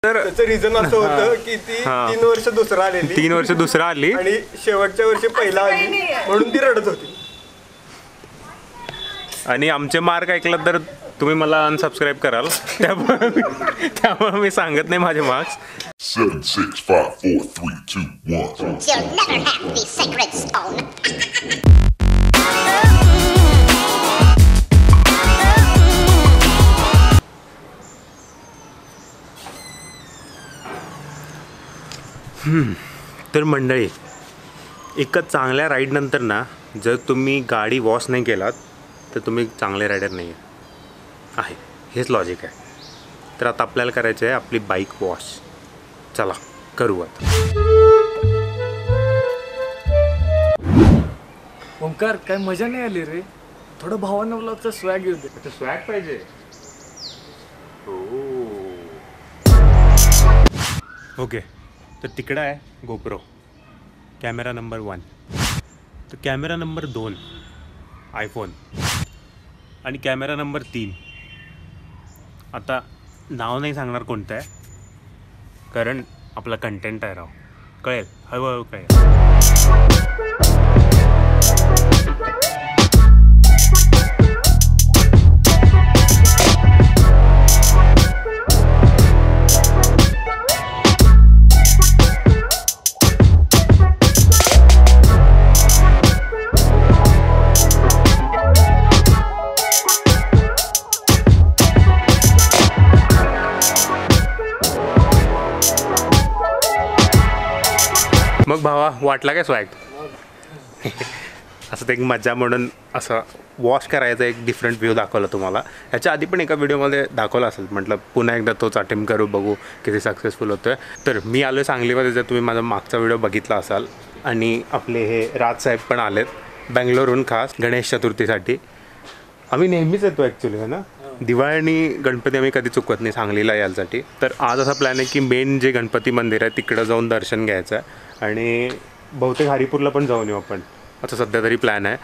तर त्याचं रिझन असं होतं की ती 3 वर्ष दुसरा आलेली, 3 वर्ष दुसरा आली आणि शेवटच्या वर्षी पहिला आली म्हणून ती रडत होती. आणि आमचे मार्क ऐकलं तर तुम्ही मला अनसबस्क्राईब कराल, त्यामुळे मी सांगत नाही माझे marks. 7, 6, 5, 4, 3, 2, 1. You'll never have the sacred stone. तर मंडळी, एका चांगल्या राईडनंतर ना जर तुम्ही गाडी वॉश नाही केलात तर तुम्ही चांगले रायडर नाही आहे, हेच लॉजिक आहे. तर आता आपल्याला करायचं आहे आपली बाईक वॉश. चला करू आता. ओंकार, काय मजा नाही आली रे. थोडं भावांना ब्लॉगचा स्वॅग येऊ दे. स्वॅग पाहिजे. ओके, तर तिकडं आहे गोप्रो कॅमेरा नंबर 1, तर कॅमेरा नंबर 2 आयफोन, आणि कॅमेरा नंबर 3 आता नाव नाही सांगणार कोणतं आहे, कारण आपला कंटेंट आहे राव, कळेल हळूहळू कळेल. मग भावा, वाटला काय स्वॅग? असं ते एक मजा म्हणून असं वॉश करायचा एक डिफरंट व्ह्यू दाखवला तुम्हाला. ह्याच्या आधी पण एका व्हिडिओमध्ये दाखवला असेल, म्हटलं पुन्हा एकदा तोच अटेम्प्ट करू, बघू किती सक्सेसफुल होतो आहे. तर मी आलो सांगलीमध्ये, जर तुम्ही माझा मागचा व्हिडिओ बघितला असाल. आणि आपले हे राजसाहेब पण आलेत बेंगलोरहून खास गणेश चतुर्थीसाठी. आम्ही नेहमीच येतो ॲक्च्युली, है ना. दिवाळी आणि गणपती आम्ही कधी चुकत नाही सांगलीला यायसाठी. तर आज असा प्लॅन आहे की मेन जे गणपती मंदिर आहे तिकडं जाऊन दर्शन घ्यायचं आहे, आणि बहुतेक हरिपूरला पण जाऊन येऊ आपण, असं सध्या तरी प्लॅन आहे.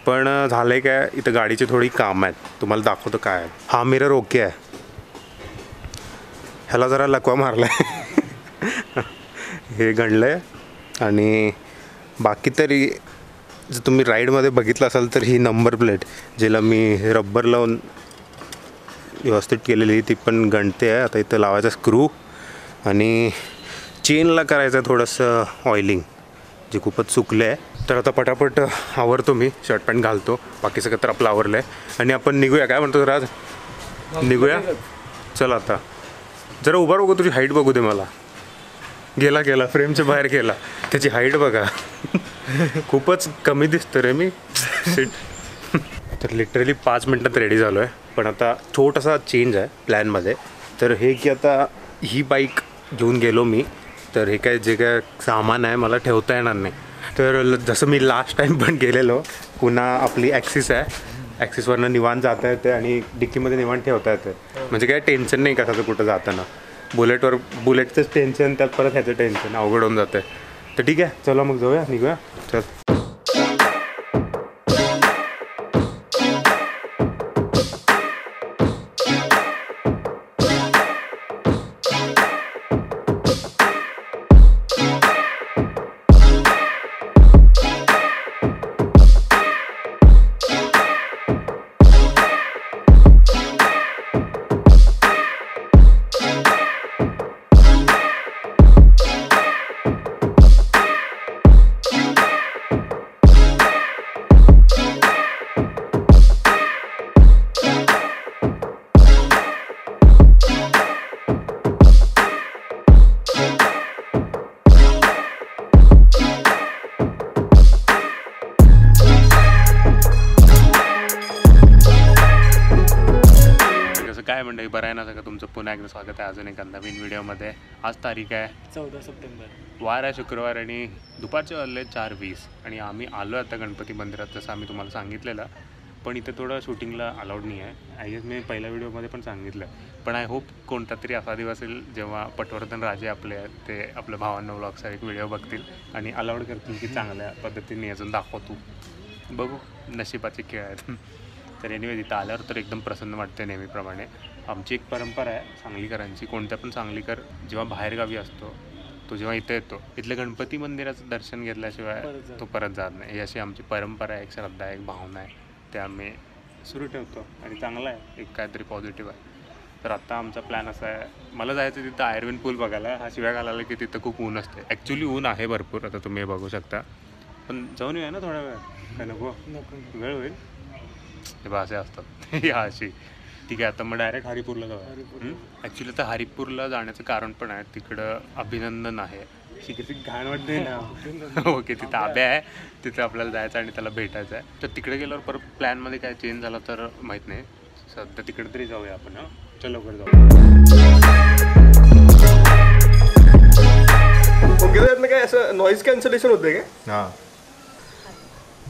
पण झालं आहे काय, इथं गाडीची थोडी कामं आहेत, तुम्हाला दाखवतो काय आहे. हा मिरर ओके आहे, ह्याला जरा लकवा मारला आहे हे गणलं आहे. आणि बाकी तरी जर तुम्ही राईडमध्ये बघितलं असाल तर ही नंबर प्लेट जिला मी रब्बर लावून व्यवस्थित केलेली ती पण गणते आहे. आता इथं लावायचा स्क्रू, आणि चेनला करायचं आहे थोडंसं ऑइलिंग, जे खूपच चुकलं आहे. तर आता पटापट आवरतो, मी शर्ट पॅन्ट घालतो, बाकी सगळं तर आपलं आवरलं आहे, आणि आपण निघूया. काय म्हणतो राज, निघूया? चला आता जरा उभा बघू, तुझी हाईट बघू दे मला. गेला फ्रेमच्या बाहेर गेला, त्याची हाईट बघा खूपच कमी दिसतं रे मी. सीट तर लिटरली 5 मिनटात रेडी झालो आहे. पण आता छोटासा चेंज आहे प्लॅनमध्ये. तर हे की आता ही बाईक घेऊन गेलो मी, तर हे काय जे काय सामान आहे मला ठेवता येणार नाही. तर जसं मी लास्ट टाईम पण गेलेलो, पुन्हा आपली ॲक्सिस आहे, ॲक्सिसवरनं निवांत जाता येते आणि डिक्कीमध्ये निवांत ठेवता येते. म्हणजे काय टेन्शन नाही कशाचं कुठं जाताना. बुलेटचंच टेन्शन, त्यात परत ह्याचं टेन्शन, अवघड होऊन जातं. तर ठीक आहे, चला मग जाऊया, निघूया. चल. काय मंडळी, बरं आहे ना सगळं? तुमचं पुन्हा एकदा स्वागत आहे अजून एका नवीन व्हिडिओमध्ये. आज तारीख आहे 14 सप्टेंबर, वार आहे शुक्रवार, आणि दुपारचे वाजले 4:20, आणि आम्ही आलो आता गणपती मंदिरात, जसं आम्ही तुम्हाला सांगितलेलं. पण इथे थोडं शूटिंगला अलाउड नाही आहे, आय गेस मी पहिल्या व्हिडिओमध्ये पण सांगितलं. पण आय होप कोणता तरी असा दिवस येईल जेव्हा पटवर्धन राजे आपले आहेत ते आपल्या भावांना व्लॉगचा एक व्हिडिओ बघतील आणि अलाउड करतील की चांगल्या पद्धतीने अजून दाखव तू. बघू, नशिबाचे खेळ आहेत. तर एनिवे तिथं आल्यावर तर एकदम प्रसन्न वाटते नेहमीप्रमाणे. आमची एक परंपरा आहे सांगलीकरांची, कोणत्या पण सांगलीकर जेव्हा बाहेरगावी असतो तो जेव्हा इथे येतो इथल्या गणपती मंदिराचं दर्शन घेतल्याशिवाय तो परत जात नाही. ही अशी आमची परंपरा आहे, एक श्रद्धा आहे, एक भावना आहे, ते आम्ही सुरू ठेवतो आणि चांगलं आहे, एक काहीतरी पॉझिटिव्ह आहे. तर आत्ता आमचा प्लॅन असा आहे, मला जायचं तिथं आयर्विन पूल बघायला. हा शिव्या घालायला की तिथं खूप ऊन असते, ॲक्च्युली ऊन आहे भरपूर, आता तुम्ही बघू शकता, पण जाऊन येऊया ना थोडा वेळ, काय नको वेळ होईल, हे बा असे असतात ह्या अशी. ठीक आहे, आता मग डायरेक्ट हरिपूरला जाऊया. ॲक्च्युली आता हरिपूरला जाण्याचं कारण पण आहे, तिकडं अभिनंदन आहे, अशी कशी घाण वाटते ना. ओके, तिथं आब्या आहे, तिथं आपल्याला जायचं आणि त्याला भेटायचं आहे. तर तिकडे गेल्यावर परत प्लॅनमध्ये काय चेंज झाला तर माहीत नाही, सध्या तिकडे तरी जाऊया आपण. चलो लवकर जाऊ. ओके, काय असं नॉईज कॅन्सलेशन होते काय? हां,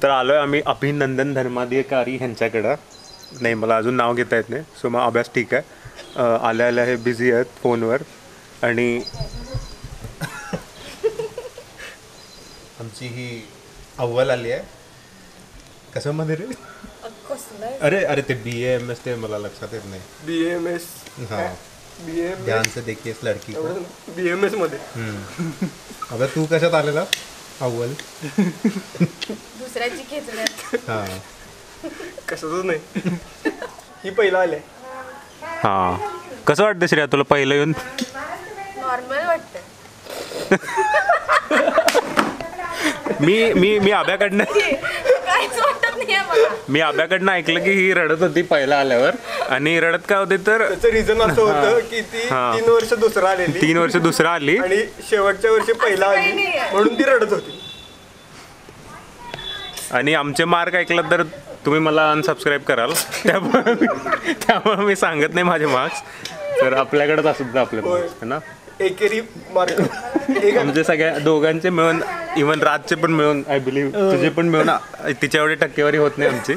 तर आलो आहे आम्ही अभिनंदन धर्माधिकारी ह्यांच्याकडं. नाही, मला अजून नाव घेता येत नाही, सो मग अभ्यास ठीक आहे. आल्या आल्या हे बिझी आहेत फोनवर. आणि आमची ही अव्वल आली आहे. कसं मध्ये रे? अरे अरे ते BAMS ते मला लक्षात येत नाही. BAMS. हां, BAMS. ध्यान से देखिए इस लड़की को. BAMS मध्ये. अबे तू कशात आलेला? अव्वल. दुसऱ्याची खेचण्यात. हां, कशातच नाही. ही पहिला आले. हां. कसं वाटतं श्रेया तुला पहिलं येऊन? नॉर्मल वाटतं. मी आब्याकडनं काहीच वाटत नाही मला. मी आब्याकडनं ऐकलं की ही रडत होती पहिला आल्यावर. आणि रडत काय होते तर त्याचं रिझन असं होतं की ती 3 वर्ष दुसरा आलेली, 3 वर्ष दुसरा आली आणि शेवटच्या वर्षी पहिला काही आली नाहीये. म्हणून ती रडत होती. आणि आमचे मार्क ऐकलं तर तुम्ही मला अनसबस्क्राईब कराल, त्यामुळे मी सांगत नाही माझे मार्क्स. तर आपल्याकडेच असत आपले मार्क्स है ना. एकेरी मार्क आमचे सगळ्या दोघांचे मिळून, इवन राजचे पण मिळून, आय बिलीव्ह तुझे पण मिळून तिच्या एवढी टक्केवारी होत नाही आमची.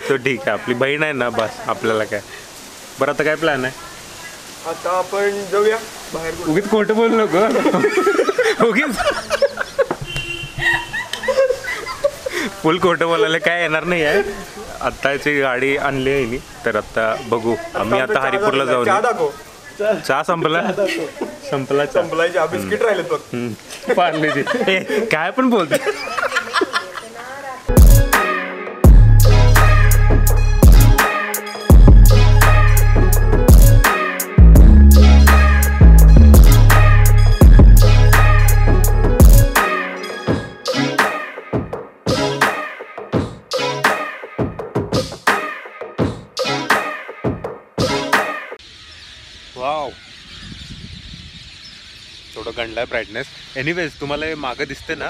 सो ठीक आहे, आपली बहीण आहे ना, बस आपल्याला काय. बरं, आता काय प्लॅन आहे? आता आपण जाऊया बाहेर. उगीच खोटं बोलू नको, उगीच फुल खोटं बोलायला काय येणार नाही आहे. आत्ताची गाडी आणली आहे मी, तर आता बघू. आम्ही आता हरिपूरला जाऊन. चहा दाखव. चहा संपला, संपला चहा. संपलायच्या बिस्किट राहिलेत बघ. पार्लेजी काय पण बोलते. वाव, थोडं गंडला आहे ब्राईटनेस. एनिवेज, तुम्हाला हे मागं दिसते ना,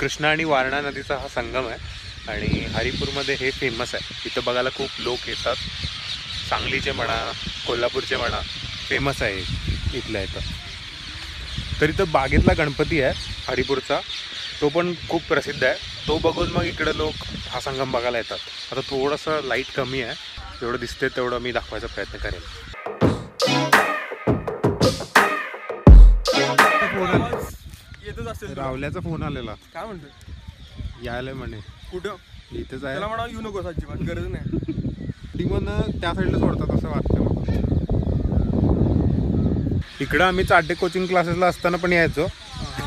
कृष्णा आणि वारणा नदीचा हा संगम आहे आणि हरिपूरमध्ये हे फेमस आहे. इथं बघायला खूप लोक येतात, सांगलीचे म्हणा, कोल्हापूरचे म्हणा, फेमस आहे इथल्या इथं. तर इथं बागेतला गणपती आहे हरिपूरचा, तो पण खूप प्रसिद्ध आहे. तो बघून मग इकडं लोक हा संगम बघायला येतात. आता थोडंसं लाईट कमी आहे, जेवढं दिसते तेवढं मी दाखवायचा प्रयत्न करेन. येतच असेल. रावल्याचा फोन आलेला, काय म्हणतो? यायला म्हणे. कुठं? इथंच आहे. त्याला म्हणा येऊ नकोस, अजिबात गरज नाही. टीमन त्या साईडला सोडतात असं वाटतं. इकडं आम्ही चाटे कोचिंग क्लासेसला असताना पण यायचो,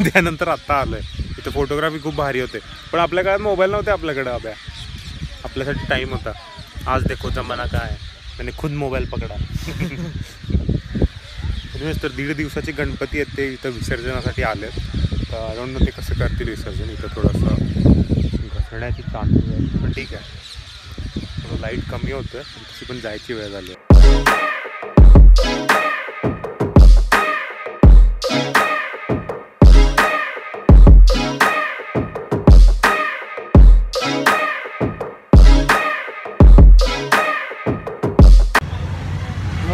त्यानंतर आत्ता आलोय. इथं फोटोग्राफी खूप भारी होते, पण आपल्या काळात मोबाईल नव्हते आपल्याकडं. अभ्या आपल्यासाठी टाईम होता. आज देखो जमाना काय, त्याने खुद मोबाईल पकडा. तर 1.5 दिवसाचे गणपती आहेत ते इथं विसर्जनासाठी आले. तर अराउंड ते कसं करतील विसर्जन, इथं थोडंसं घसरण्याची चान्सेस आहे, पण ठीक आहे. थोडं लाईट कमी होतं, तशी पण जायची वेळ झाली.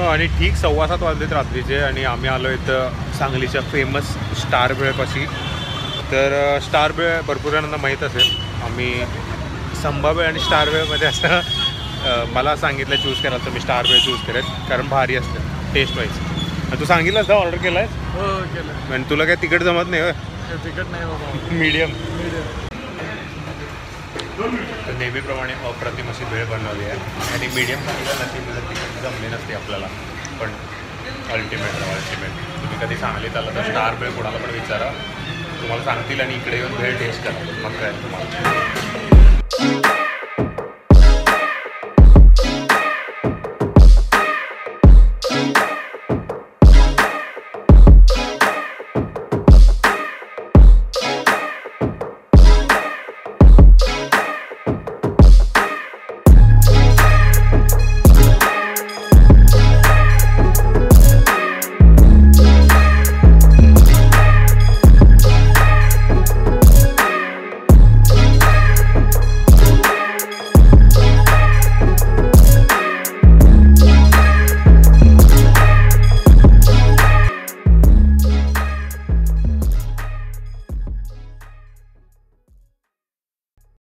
आणि ठीक 7:15 वाजलेत रात्रीचे आणि आम्ही आलो इथं सांगलीच्या फेमस स्टार भेळपाशी. तर स्टार भेळ भरपूर जणांना माहीत असेल. आम्ही संभाव्य आणि स्टार भेळमध्ये असं मला सांगितलं चूज करायला, तर मी स्टार भेळ चूज करेन, कारण भारी असतं टेस्ट वाईज. आणि तू सांगितलंस का ऑर्डर केलं आहे? हो केलं. आणि तुला काय तिकट जमत नाही होय? तिकट नाही बाबा, मीडियम. तर नेहमीप्रमाणे अप्रतिम अशी भेळ बनवली आहे आणि मीडियम सांगितलं ना ती म्हणजे ती जमली नसते आपल्याला पण अल्टिमेट तुम्ही कधी सांगलीत आला तर स्टार भेळ कोणाला पण विचारा तुम्हाला सांगतील आणि इकडे येऊन भेळ टेस्ट करा मग काय तुम्हाला